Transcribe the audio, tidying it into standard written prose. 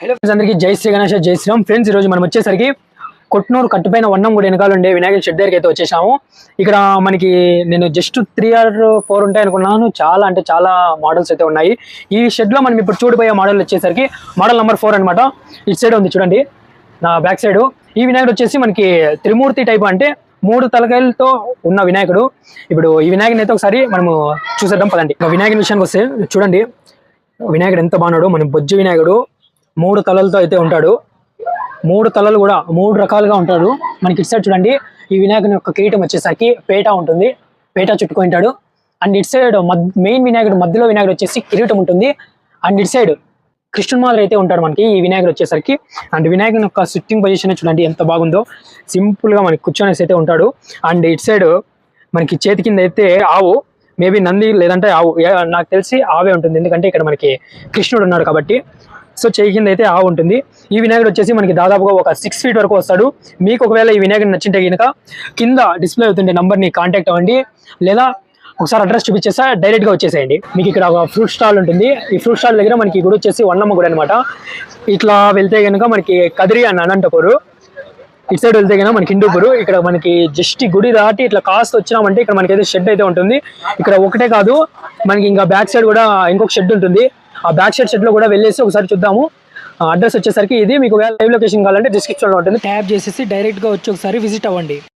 Hello friends, అందరికీ జై శ్రీ గణేష్, జై శ్రీరామ్. ఫ్రెండ్స్, ఈరోజు మనం వచ్చేసరికి కొట్నూరు కట్టుపైన వన్నం కూడా వెనకాల ఉండే వినాయక షెడ్ దగ్గరికి అయితే వచ్చేసాము. ఇక్కడ మనకి నేను జస్ట్ 3 or 4 ఉంటాయి అనుకున్నాను. చాలా అంటే చాలా మోడల్స్ అయితే ఉన్నాయి. ఈ షెడ్ లో మనం ఇప్పుడు చూడబోయే మోడల్ వచ్చేసరికి మోడల్ నెంబర్ 4 అనమాట. ఇటు సైడ్ ఉంది చూడండి, నా బ్యాక్ సైడ్. ఈ వినాయకుడు వచ్చేసి మనకి త్రిమూర్తి టైప్, అంటే 3 తలకాయలతో ఉన్న వినాయకుడు. ఇప్పుడు ఈ వినాయకుని అయితే ఒకసారి మనము చూసేద్దాం పదండి. వినాయకుని విషయానికి వస్తే చూడండి, వినాయకుడు ఎంత బాగున్నాడు. మన బొజ్జు వినాయకుడు 3 తలలతో అయితే ఉంటాడు. 3 తలలు కూడా 3 రకాలుగా ఉంటాడు. మనకి ఇటు సైడ్ చూడండి, ఈ వినాయకుని యొక్క కిరీటం వచ్చేసరికి పేట ఉంటుంది, పేట చుట్టుకుంటాడు. అండ్ ఇటు సైడ్ మెయిన్ వినాయకుడు మధ్యలో వినాయకుడు వచ్చేసి కిరీటం ఉంటుంది. అండ్ ఇటు సైడ్ కృష్ణుని మాదిరి అయితే ఉంటాడు మనకి ఈ వినాయకుడు వచ్చేసరికి. అండ్ వినాయకుని యొక్క సిట్టింగ్ పొజిషన్ చూడండి ఎంత బాగుందో. సింపుల్ గా మనకి కూర్చొనేసి అయితే ఉంటాడు. అండ్ ఇటు సైడ్ మనకి చేతి కింద అయితే ఆవు, మేబీ నంది లేదంటే ఆవు, నాకు తెలిసి ఆవే ఉంటుంది, ఎందుకంటే ఇక్కడ మనకి కృష్ణుడు ఉన్నాడు కాబట్టి. సో చేయి కింద అయితే ఆవు ఉంటుంది. ఈ వినాయకుడు వచ్చేసి మనకి దాదాపుగా ఒక 6 feet వరకు వస్తాడు. మీకు ఒకవేళ ఈ వినాయకుడు నచ్చింటే కనుక కింద డిస్ప్లే అవుతుండే నంబర్ని కాంటాక్ట్ అవ్వండి, లేదా ఒకసారి అడ్రస్ చూపించేస్తా డైరెక్ట్ గా వచ్చేసేయండి. మీకు ఇక్కడ ఒక ఫ్రూట్ స్టాల్ ఉంటుంది. ఈ ఫ్రూట్ స్టాల్ దగ్గర మనకి గుడి వచ్చేసి వన్నమ్మ గుడి అనమాట. ఇట్లా వెళ్తే కనుక మనకి కదిరి అండ్ అనంతపురు, ఇటు సైడ్ వెళ్తే కనుక మనకి హిందూపురు. ఇక్కడ మనకి జస్ట్ గుడి దాటి ఇట్లా కాస్త వచ్చినామంటే ఇక్కడ మనకి అయితే షెడ్ అయితే ఉంటుంది. ఇక్కడ ఒకటే కాదు, మనకి ఇంకా బ్యాక్ సైడ్ కూడా ఇంకొక షెడ్ ఉంటుంది. ఆ బ్యాక్ షెడ్ లో కూడా వెళ్ళేసి ఒకసారి చూద్దాము. అడ్రస్ వచ్చేసరికి ఇది. మీకు లైవ్ లొకేషన్ కావాలంటే డిస్క్రిప్షన్ లో ఉంటుంది, ట్యాప్ చేసేసి డైరెక్ట్ గా వచ్చి ఒకసారి విజిట్ అవ్వండి.